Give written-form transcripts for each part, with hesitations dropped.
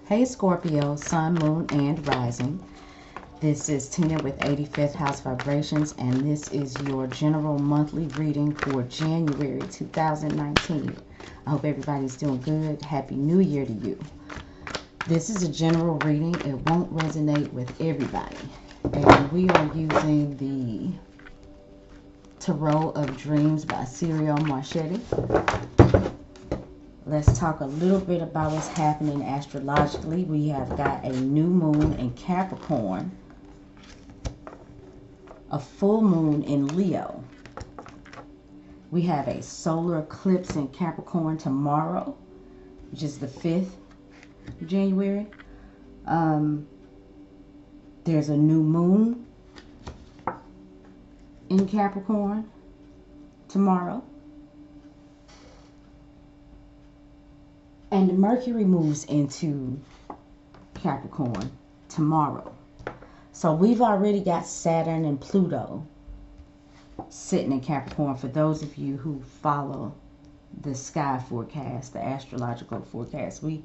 Hey Scorpio, Sun, Moon, and Rising. This is Tina with 85th House Vibrations, and this is your general monthly reading for January 2019. I hope everybody's doing good. Happy New Year to you. This is a general reading. It won't resonate with everybody. And we are using the Tarot of Dreams by Serial Marchetti. Let's talk a little bit about what's happening astrologically. We have got a new moon in Capricorn, a full moon in Leo. We have a solar eclipse in Capricorn tomorrow, which is the 5th of January. There's a new moon in Capricorn tomorrow. And Mercury moves into Capricorn tomorrow. So we've already got Saturn and Pluto sitting in Capricorn. For those of you who follow the sky forecast, the astrological forecast, we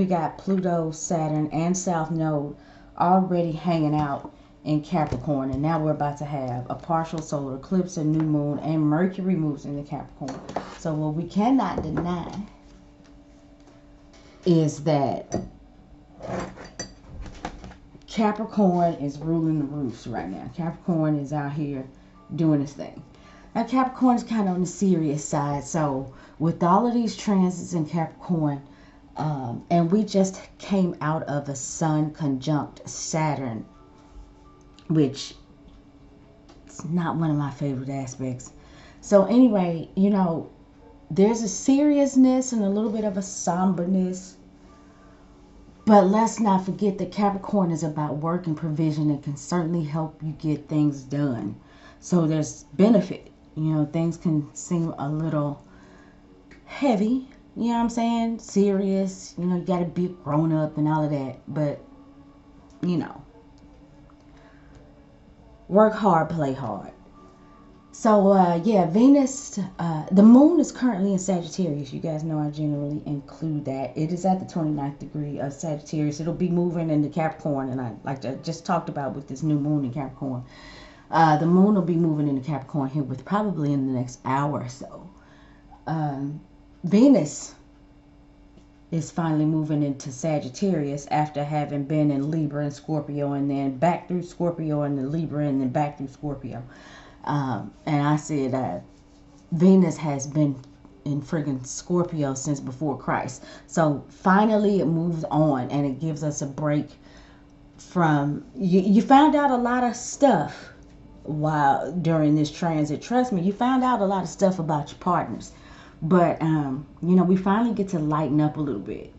got Pluto, Saturn, and South Node already hanging out in Capricorn. And now we're about to have a partial solar eclipse, a new moon, and Mercury moves into Capricorn. So what we cannot deny is that Capricorn is ruling the roost right now. Capricorn is out here doing his thing. Now Capricorn is kind of on the serious side. So with all of these transits in Capricorn, and we just came out of a Sun conjunct Saturn, which is not one of my favorite aspects. So anyway, you know, there's a seriousness and a little bit of a somberness. But let's not forget that Capricorn is about work and provision and can certainly help you get things done. So there's benefit. You know, things can seem a little heavy. You know what I'm saying? Serious. You know, you got to be grown up and all of that. But, you know, work hard, play hard. So, yeah, Venus, the moon is currently in Sagittarius. You guys know I generally include that. It is at the 29th degree of Sagittarius. It'll be moving into Capricorn, and like I just talked about with this new moon in Capricorn. The moon will be moving into Capricorn here with probably in the next hour or so. Venus is finally moving into Sagittarius after having been in Libra and Scorpio, and then back through Scorpio and then Libra, and then back through Scorpio. And I said Venus has been in friggin' Scorpio since before Christ. So finally it moves on and it gives us a break from... You found out a lot of stuff during this transit. Trust me, you found out a lot of stuff about your partners. But, you know, we finally get to lighten up a little bit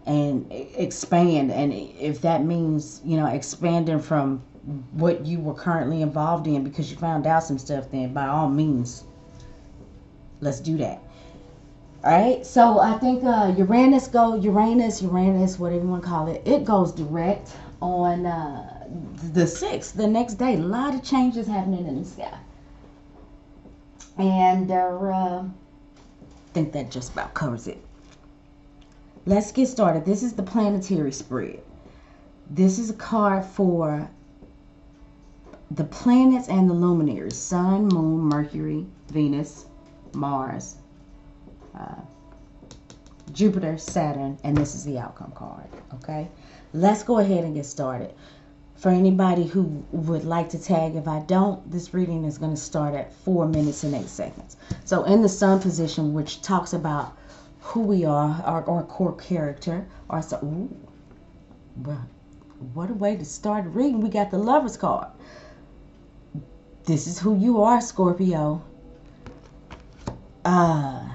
and expand. And if that means, you know, expanding from what you were currently involved in because you found out some stuff, then by all means, let's do that. All right, so I think Uranus, whatever you want to call it, it goes direct on the 6th, the next day. A lot of changes happening in the sky. And I think that just about covers it. Let's get started. This is the planetary spread. This is a card for the planets and the luminaries: Sun, Moon, Mercury, Venus, Mars, Jupiter, Saturn, and this is the outcome card. Okay, let's go ahead and get started. For anybody who would like to tag, if I don't, this reading is going to start at 4 minutes and 8 seconds. So in the Sun position, which talks about who we are, our core character, or so. Ooh, well, what a way to start reading. We got the Lovers card. This is who you are, Scorpio. I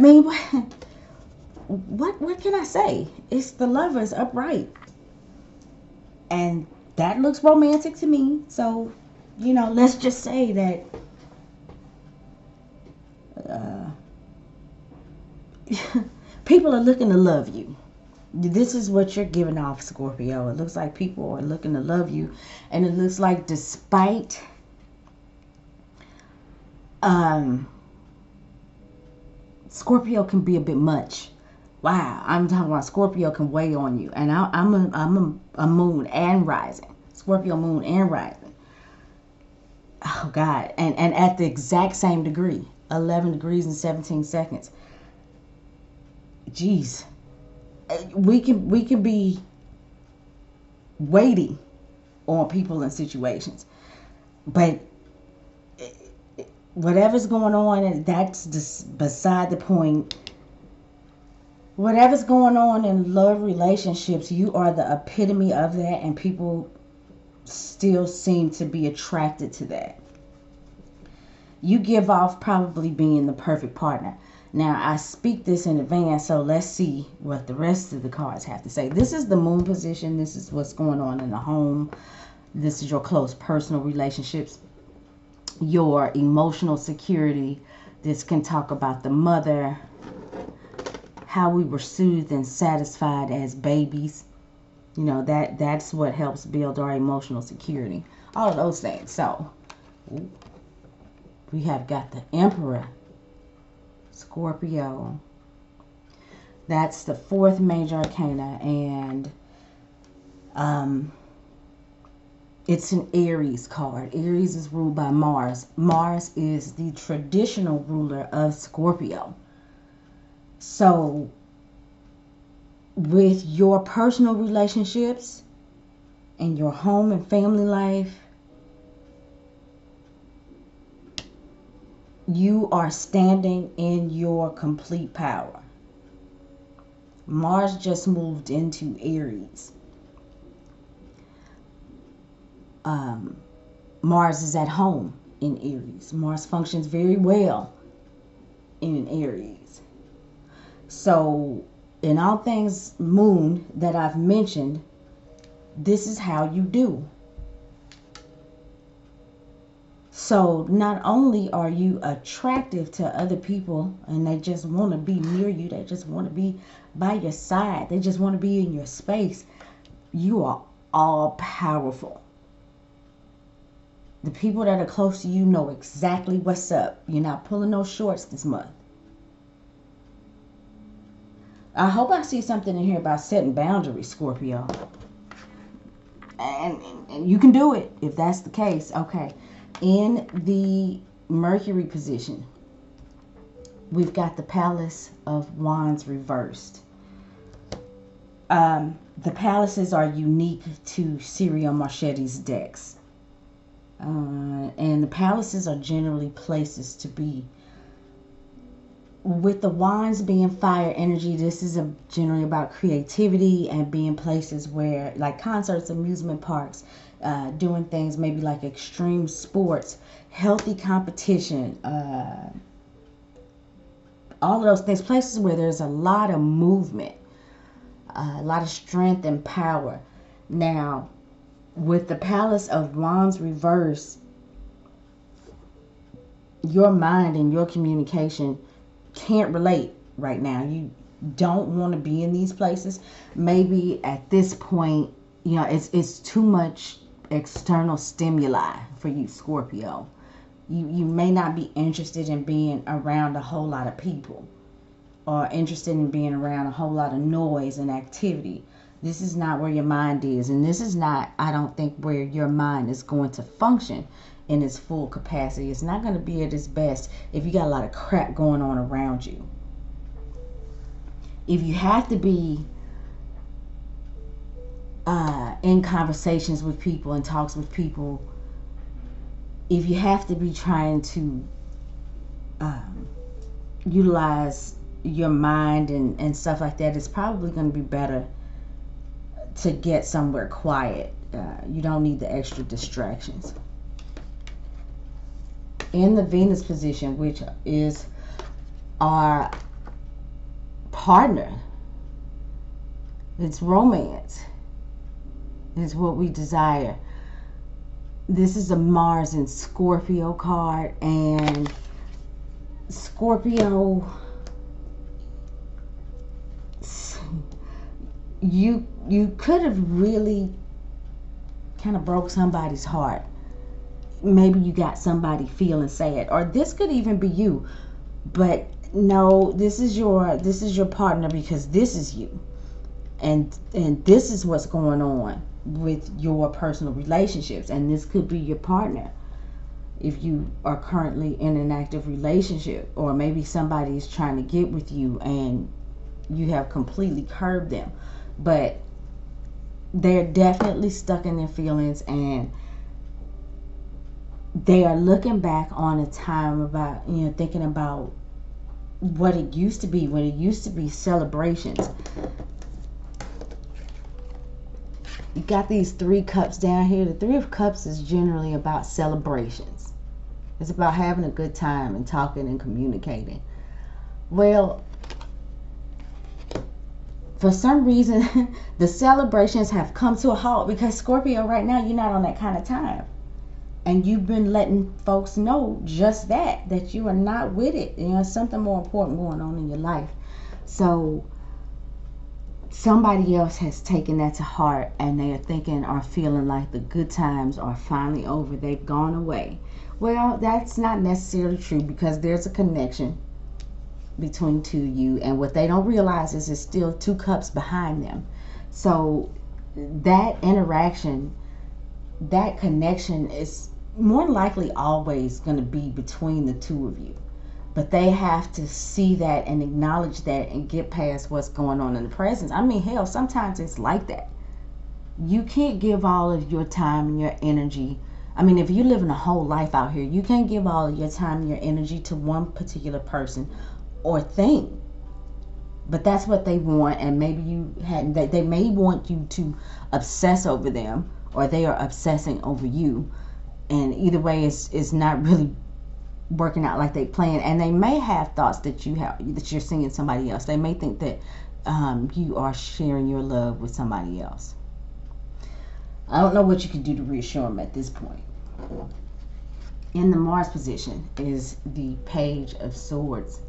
mean, what can I say? It's the Lovers upright. And that looks romantic to me. So, you know, let's just say that people are looking to love you. This is what you're giving off, Scorpio. It looks like people are looking to love you. And it looks like despite Scorpio can be a bit much. Wow, I'm talking about Scorpio can weigh on you. And I'm a moon and rising. Scorpio moon and rising. Oh, God. And at the exact same degree. 11 degrees and 17 seconds. Jeez. We can be waiting on people and situations. But whatever's going on, that's just beside the point. Whatever's going on in love relationships, you are the epitome of that, and people still seem to be attracted to that. You give off probably being the perfect partner. Now, I speak this in advance, so let's see what the rest of the cards have to say. This is the moon position. This is what's going on in the home. This is your close personal relationships, your emotional security. This can talk about the mother, how we were soothed and satisfied as babies. You know, that's what helps build our emotional security. All of those things. So, we have got the Emperor, Scorpio. That's the fourth major arcana, and it's an Aries card. Aries is ruled by Mars. Mars is the traditional ruler of Scorpio. So, with your personal relationships and your home and family life, you are standing in your complete power. Mars just moved into Aries. Mars is at home in Aries. Mars functions very well in Aries. So, in all things moon that I've mentioned, this is how you do. So, not only are you attractive to other people and they just want to be near you, they just want to be by your side, they just want to be in your space, you are all powerful. The people that are close to you know exactly what's up. You're not pulling no shorts this month. I hope I see something in here about setting boundaries, Scorpio. And you can do it if that's the case. Okay. In the Mercury position, we've got the Palace of Wands reversed. The palaces are unique to Serial Marchetti's decks. And the palaces are generally places to be. With the wands being fire energy, this is generally about creativity and being places where, like concerts, amusement parks, doing things maybe like extreme sports, healthy competition, all of those things, places where there's a lot of movement, a lot of strength and power. Now, with the Palace of Wands reverse, your mind and your communication can't relate right now. You don't want to be in these places. Maybe at this point, you know, it's too much external stimuli for you, Scorpio. You may not be interested in being around a whole lot of people or interested in being around a whole lot of noise and activity. This is not where your mind is, and this is not, I don't think, where your mind is going to function in its full capacity. It's not going to be at its best if you got a lot of crap going on around you. If you have to be in conversations with people and talks with people, if you have to be trying to utilize your mind and stuff like that, it's probably going to be better to get somewhere quiet. You don't need the extra distractions. In the Venus position, which is our partner, it's romance. It's what we desire. This is a Mars and Scorpio card, and Scorpio, you could have really kind of broke somebody's heart. Maybe you got somebody feeling sad, or this could even be you, but no, this is your partner because this is you. And this is what's going on with your personal relationships, and this could be your partner if you are currently in an active relationship, or maybe somebody is trying to get with you and you have completely curbed them, but they're definitely stuck in their feelings, and they are looking back on a time about, thinking about what it used to be, when it used to be celebrations. You got these 3 cups down here. The 3 of Cups is generally about celebrations. It's about having a good time and talking and communicating. Well, for some reason, the celebrations have come to a halt because Scorpio, right now, you're not on that kind of time. And you've been letting folks know just that you are not with it. Something more important going on in your life. So somebody else has taken that to heart, and they are thinking or feeling like the good times are finally over. They've gone away. Well, that's not necessarily true, because there's a connection between two of you, and what they don't realize is there's still 2 cups behind them. So that interaction, that connection is more likely always going to be between the 2 of you. But they have to see that and acknowledge that and get past what's going on in the present. I mean, hell, sometimes it's like that. You can't give all of your time and your energy. I mean, if you're living a whole life out here, you can't give all of your time and your energy to one particular person or thing. But that's what they want, and maybe you hadn't. They may want you to obsess over them, or they are obsessing over you. And either way, it's not really working out like they planned, and they may have thoughts that you're seeing somebody else. They may think that you are sharing your love with somebody else. I don't know what you can do to reassure them at this point. In the Mars position is the Page of Swords.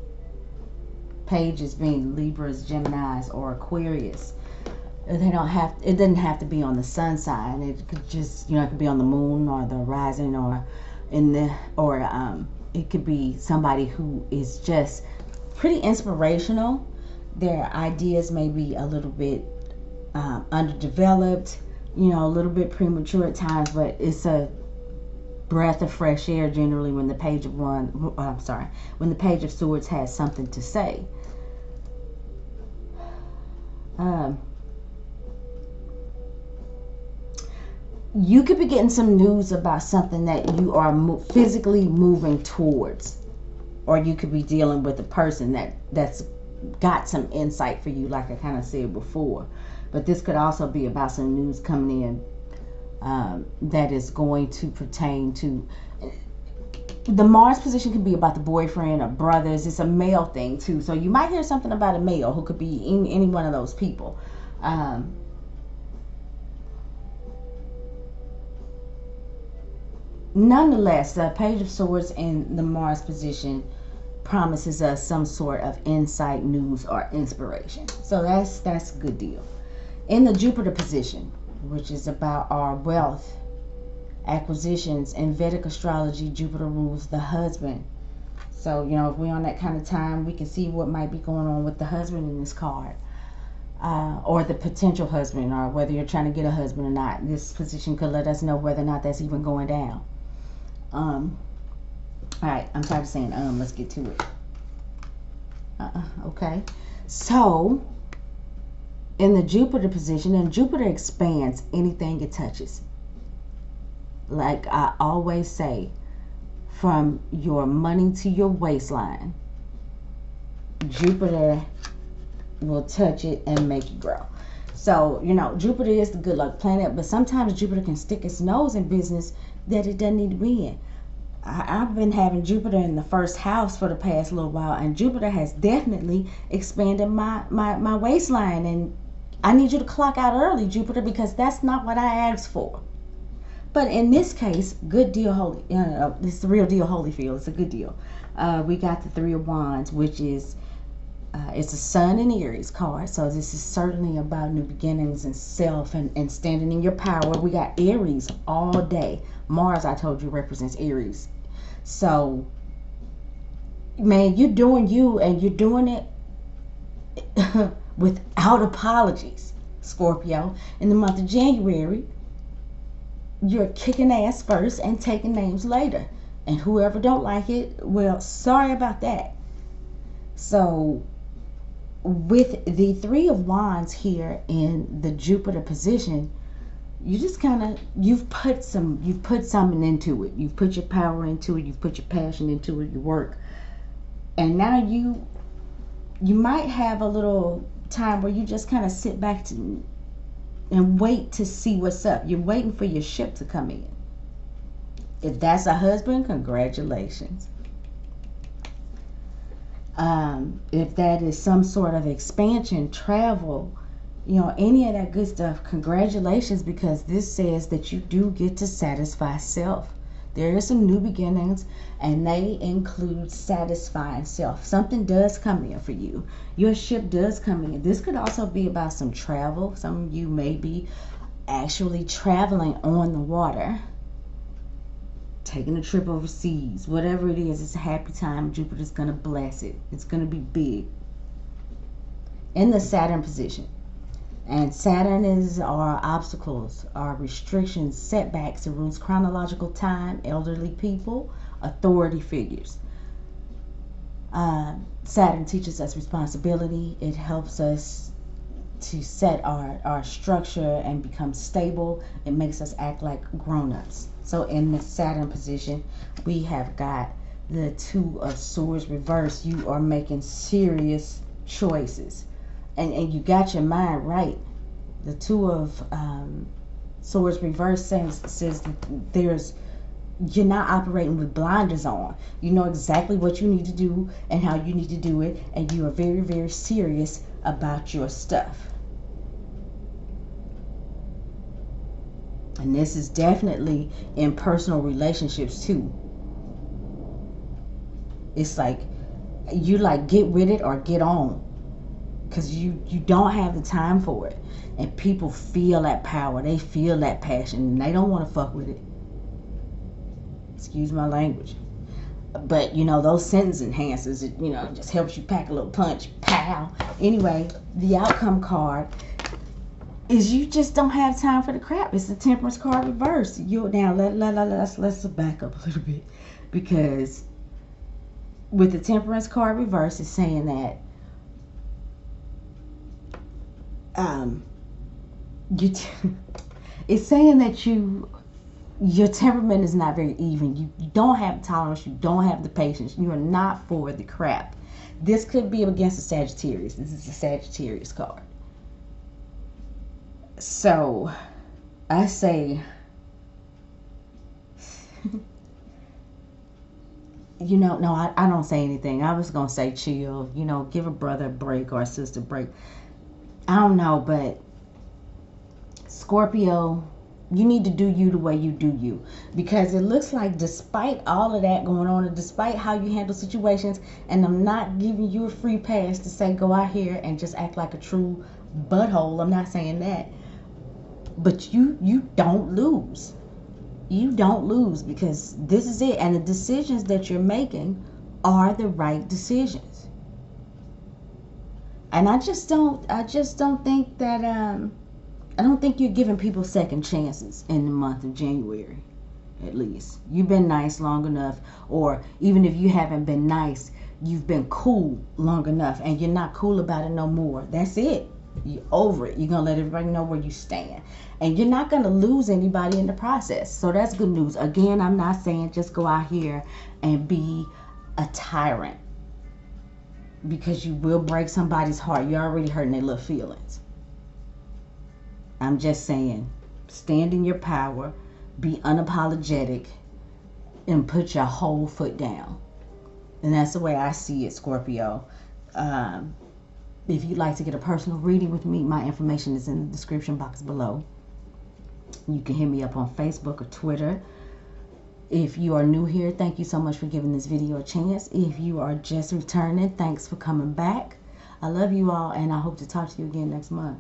Page is being Libras, Geminis, or Aquarius. It doesn't have to be on the sun sign. It could just, it could be on the moon or the horizon, or it could be somebody who is just pretty inspirational. Their ideas may be a little bit underdeveloped, a little bit premature at times, but it's a breath of fresh air generally when the Page of Swords has something to say. You could be getting some news about something that you are physically moving towards, or you could be dealing with a person that's got some insight for you, like I kind of said before. But this could also be about some news coming in that is going to pertain to the Mars position. Could be about the boyfriend or brothers. It's a male thing too, so you might hear something about a male who could be any one of those people. Nonetheless, the Page of Swords in the Mars position promises us some sort of insight, news, or inspiration. So that's a good deal. In the Jupiter position, which is about our wealth, acquisitions, in Vedic astrology, Jupiter rules the husband. So, if we're on that kind of time, we can see what might be going on with the husband in this card. Or the potential husband, or whether you're trying to get a husband or not. This position could let us know whether or not that's even going down. Alright, I'm tired of saying let's get to it. Okay. So, in the Jupiter position, and Jupiter expands anything it touches. Like I always say, from your money to your waistline, Jupiter will touch it and make it grow. So, Jupiter is the good luck planet, but sometimes Jupiter can stick its nose in business that it doesn't need to be in. I've been having Jupiter in the first house for the past little while, and Jupiter has definitely expanded my waistline, and I need you to clock out early, Jupiter, because that's not what I asked for. But in this case, good deal, holy. It's the real deal, Holyfield. It's a good deal. We got the 3 of Wands, which is it's a Sun in Aries card. So this is certainly about new beginnings and self and standing in your power. We got Aries all day. Mars, I told you, represents Aries. So Man, you're doing you, and you're doing it without apologies, Scorpio. In the month of January, you're kicking ass first and taking names later. And whoever don't like it, well, sorry about that. So with the Three of Wands here in the Jupiter position, you just kind of, you've put something into it. You've put your power into it. You've put your passion into it, your work. And now you might have a little time where you just kind of sit back and wait to see what's up. You're waiting for your ship to come in. If that's a husband, congratulations. If that is some sort of expansion, travel, any of that good stuff, congratulations, because this says that you do get to satisfy self. There are some new beginnings, and they include satisfying self. Something does come in for you. Your ship does come in. This could also be about some travel. Some of you may be actually traveling on the water, taking a trip overseas. Whatever it is, it's a happy time. Jupiter's going to bless it. It's going to be big. In the Saturn position. And Saturn is our obstacles, our restrictions, setbacks. It rules chronological time, elderly people, authority figures. Saturn teaches us responsibility. It helps us to set our structure and become stable. It makes us act like grown-ups. So in the Saturn position, we have got the Two of Swords reversed. You are making serious choices. And you got your mind right. The Two of Swords reversed says that you're not operating with blinders on. You know exactly what you need to do and how you need to do it, and you are very, very serious about your stuff. And this is definitely in personal relationships too. It's like you get with it or get on, because you don't have the time for it. And people feel that power, they feel that passion, and they don't want to fuck with it. Excuse my language. But those sentence enhancers, it just helps you pack a little punch. Pow. Anyway, the outcome card is you just don't have time for the crap. It's the Temperance card reverse. Now let's back up a little bit, because with the Temperance card reverse, it's saying that it's saying that your temperament is not very even. You don't have tolerance. You don't have the patience. You are not for the crap. This could be against a Sagittarius. This is a Sagittarius card. So I say, no, I don't say anything. I was going to say chill, give a brother a break or a sister a break. I don't know, but Scorpio, you need to do you the way you do you, because it looks like despite all of that going on, and despite how you handle situations, and I'm not giving you a free pass to say go out here and just act like a true butthole. I'm not saying that. But you don't lose. You don't lose, because this is it. And the decisions that you're making are the right decisions. And I just don't think that I don't think you're giving people second chances in the month of January. At least you've been nice long enough, or even if you haven't been nice, you've been cool long enough, and you're not cool about it no more. That's it. You're over it. You're gonna let everybody know where you stand, and you're not gonna lose anybody in the process. So that's good news. Again, I'm not saying just go out here and be a tyrant, because you will break somebody's heart. You're already hurting their little feelings. I'm just saying, stand in your power, be unapologetic, and put your whole foot down. And that's the way I see it, Scorpio. If you'd like to get a personal reading with me, my information is in the description box below. You can hit me up on Facebook or Twitter. If you are new here, thank you so much for giving this video a chance. If you are just returning, thanks for coming back. I love you all, and I hope to talk to you again next month.